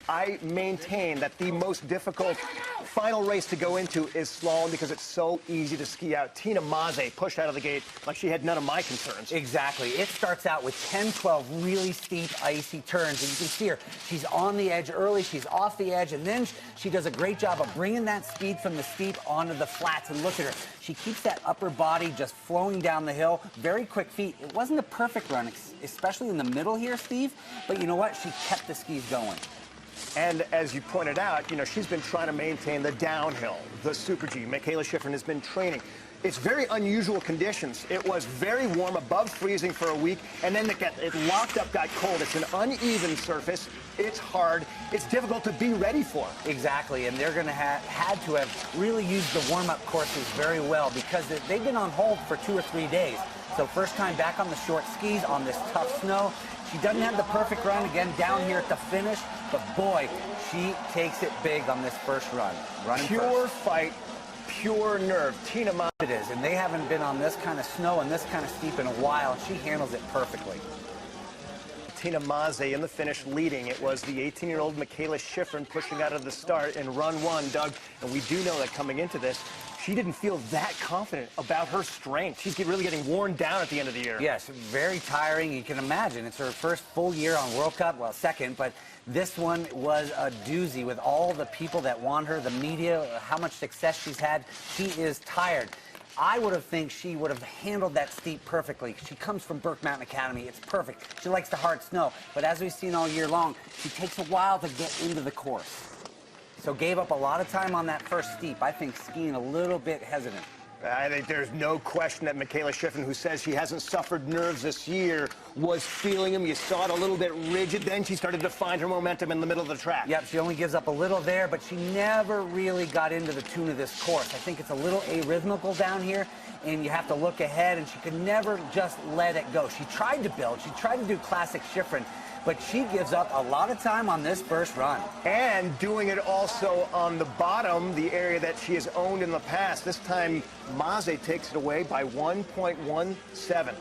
I maintain that the most difficult final race to go into is slalom because it's so easy to ski out. Tina Maze pushed out of the gate like she had none of my concerns. Exactly. It starts out with 10, 12 really steep, icy turns, and you can see her. She's on the edge early, she's off the edge, and then she does a great job of bringing that speed from the steep onto the flats. And look at her. She keeps that upper body just flowing down the hill. Very quick feet. It wasn't a perfect run, especially in the middle here, Steve, but you know what? She kept the skis going. And as you pointed out, you know, she's been trying to maintain the downhill, the Super G. Mikaela Shiffrin has been training. It's very unusual conditions. It was very warm, above freezing for a week, and then it locked up, got cold. It's an uneven surface. It's hard. It's difficult to be ready for. Exactly, and they're going to had to have really used the warm-up courses very well because they've been on hold for 2 or 3 days. So first time back on the short skis on this tough snow. She doesn't have the perfect run, again, down here at the finish, but boy, she takes it big on this first run. Pure fight, pure nerve. Tina Maze. It is, and they haven't been on this kind of snow and this kind of steep in a while, and she handles it perfectly. Tina Maze in the finish leading. It was the 18-year-old Mikaela Shiffrin pushing out of the start in run one, Doug, and we do know that coming into this, she didn't feel that confident about her strength. She's really getting worn down at the end of the year. Yes, very tiring. You can imagine. It's her first full year on World Cup, well, second, but this one was a doozy with all the people that want her, the media, how much success she's had. She is tired. I would have think she would have handled that steep perfectly. She comes from Burke Mountain Academy. It's perfect. She likes the hard snow. But as we've seen all year long, she takes a while to get into the course. So gave up a lot of time on that first steep. I think skiing a little bit hesitant. I think there's no question that Mikaela Shiffrin, who says she hasn't suffered nerves this year, was feeling them. You saw it a little bit rigid. Then she started to find her momentum in the middle of the track. Yep, she only gives up a little there, but she never really got into the tune of this course. I think it's a little arrhythmical down here, and you have to look ahead, and she could never just let it go. She tried to build. She tried to do classic Shiffrin, but she gives up a lot of time on this first run. And doing it also on the bottom, the area that she has owned in the past. This time, Maze takes it away by 1.17.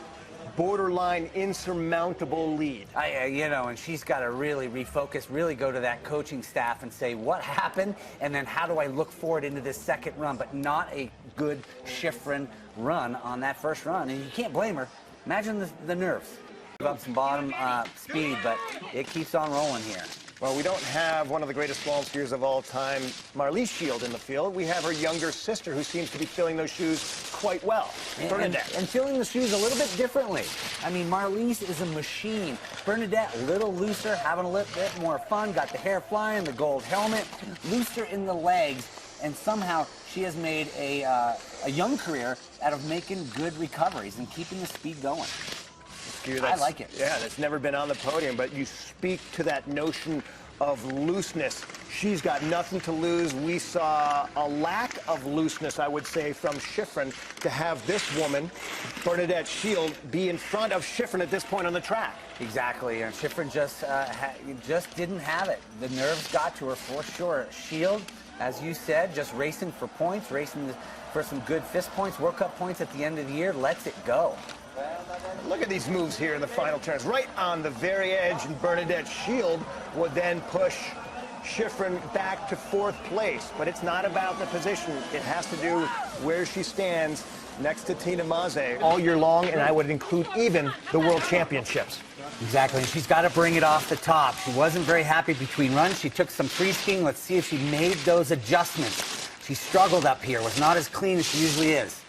Borderline insurmountable lead. You know, and she's got to really refocus, really go to that coaching staff and say, what happened? And then how do I look forward into this second run? But not a good Shiffrin run on that first run. And you can't blame her. Imagine the nerves. Up some bottom speed, but it keeps on rolling here. Well, we don't have one of the greatest slalom skiers of all time, Marlies Shield, in the field. We have her younger sister, who seems to be filling those shoes quite well, Bernadette. And filling the shoes a little bit differently. I mean, Marlies is a machine. Bernadette, a little looser, having a little bit more fun, got the hair flying, the gold helmet, looser in the legs, and somehow she has made a young career out of making good recoveries and keeping the speed going. I like it. Yeah, that's never been on the podium, but you speak to that notion of looseness. She's got nothing to lose. We saw a lack of looseness, I would say, from Shiffrin to have this woman, Bernadette Shield, be in front of Shiffrin at this point on the track. Exactly, and Shiffrin just didn't have it. The nerves got to her for sure. Shield, as you said, just racing for points, racing for some good fist points, World Cup points at the end of the year, lets it go. Look at these moves here in the final turns. Right on the very edge, and Bernadette Shield would then push Shiffrin back to 4th place. But it's not about the position. It has to do where she stands next to Tina Maze all year long, and I would include even the World Championships. Exactly. She's got to bring it off the top. She wasn't very happy between runs. She took some free skiing. Let's see if she made those adjustments. She struggled up here. Was not as clean as she usually is.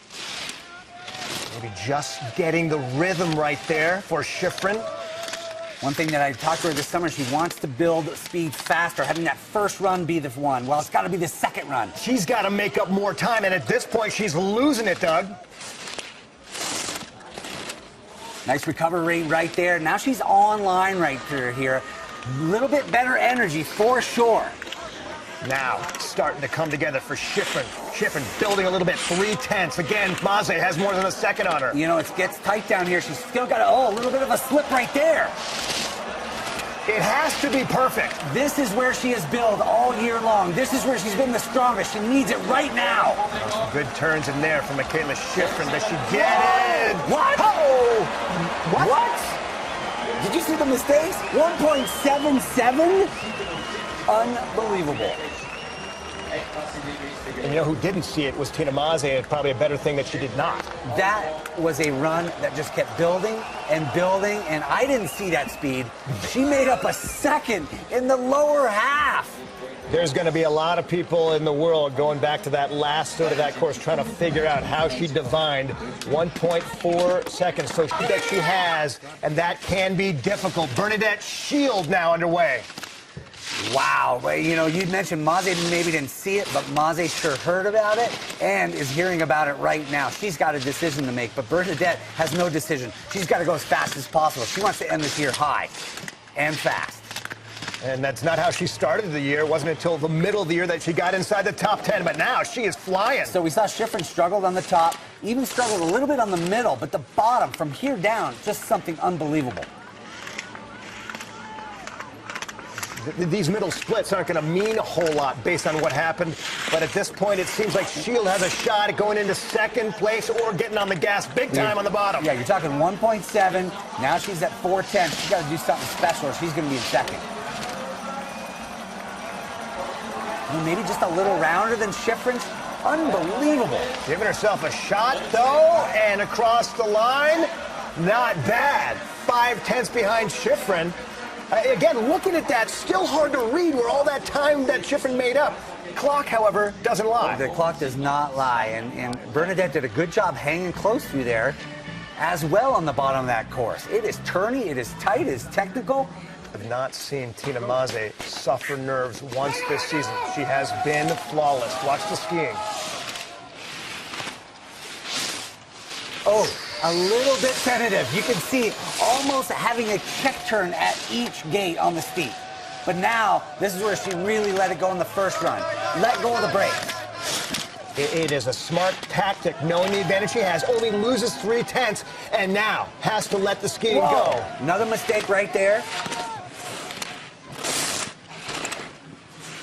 Maybe just getting the rhythm right there for Shiffrin. One thing that I talked to her this summer, she wants to build speed faster, having that first run be the one. Well, it's got to be the second run. She's got to make up more time, and at this point, she's losing it, Doug. Nice recovery right there. Now she's online right through here. A little bit better energy for sure. Now, starting to come together for Shiffrin. Shiffrin building a little bit, 3/10. Again, Maze has more than a second on her. You know, it gets tight down here. She's still got a little bit of a slip right there. It has to be perfect. This is where she has built all year long. This is where she's been the strongest. She needs it right now. Some good turns in there from Mikaela Shiffrin. Does she get it? What? Oh! What? Did you see the mistakes? 1.77? Unbelievable. And you know who didn't see it was Tina Maze, and probably a better thing that she did not. That was a run that just kept building and building, and I didn't see that speed. She made up a second in the lower half. There's going to be a lot of people in the world going back to that last third of that course trying to figure out how she divined 1.4 seconds. So that she has, and that can be difficult. Bernadette Shield now underway. Wow. Well, you know, you'd mentioned Maze maybe didn't see it, but Maze sure heard about it and is hearing about it right now. She's got a decision to make, but Bernadette has no decision. She's got to go as fast as possible. She wants to end this year high and fast. And that's not how she started the year. It wasn't until the middle of the year that she got inside the top 10, but now she is flying. So we saw Shiffrin struggled on the top, even struggled a little bit on the middle, but the bottom, from here down, just something unbelievable. These middle splits aren't going to mean a whole lot based on what happened, but at this point it seems like Shield has a shot at going into second place or getting on the gas big time on the bottom. Yeah, you're talking 1.7. Now she's at 4:10. She's got to do something special or she's going to be in second. Maybe just a little rounder than Shiffrin's. Unbelievable. Giving herself a shot, though, and across the line. Not bad. 5/10 behind Shiffrin. Again, looking at that, still hard to read where all that time that Shiffrin made up. Clock, however, doesn't lie. The clock does not lie, and Bernadette did a good job hanging close through there as well on the bottom of that course. It is turny, it is tight, it is technical. I've not seen Tina Maze suffer nerves once this season. She has been flawless. Watch the skiing. Oh, a little bit tentative. You can see almost having a check turn at each gate on the steep. But now, this is where she really let it go in the first run. Let go of the brakes. It is a smart tactic, knowing the advantage she has, only loses 3/10, and now has to let the skiing go. Another mistake right there.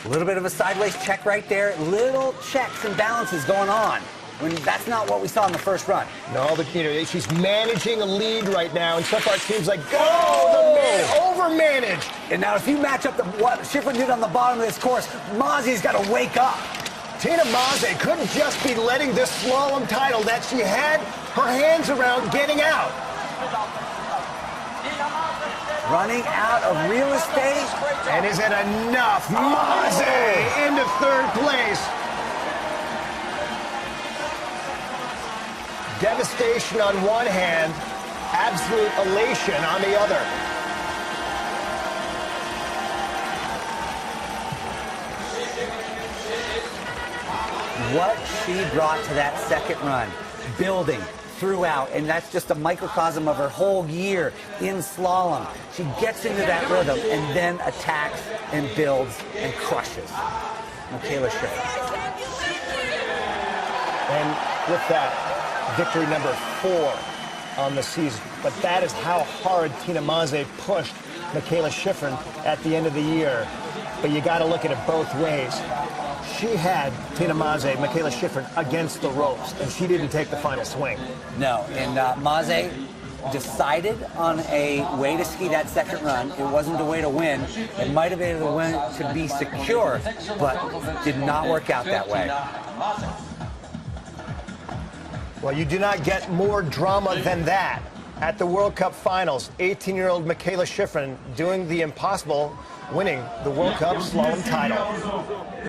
A little bit of a sideways check right there. Little checks and balances going on. When that's not what we saw in the first run. No, but you know, she's managing a lead right now, and so far it seems like over-managed. And now if you match up what Shiffrin did on the bottom of this course, Maze's got to wake up. Tina Maze couldn't just be letting this slalom title that she had her hands around getting out. Running out of real estate. And is it enough? Maze into third place. Devastation on one hand, absolute elation on the other. What she brought to that second run, building throughout, and that's just a microcosm of her whole year in slalom. She gets into that rhythm and then attacks and builds and crushes. Mikaela Shiffrin. And with that, victory number 4 on the season. But that is how hard Tina Maze pushed Mikaela Shiffrin at the end of the year. But you got to look at it both ways. She had Tina Maze, Mikaela Shiffrin, against the ropes, and she didn't take the final swing. No, and Maze decided on a way to ski that second run. It wasn't the way to win. It might have been the way to be secure, but did not work out that way. Well, you do not get more drama than that. At the World Cup Finals, 18-year-old Mikaela Shiffrin doing the impossible, winning the World Cup slalom title.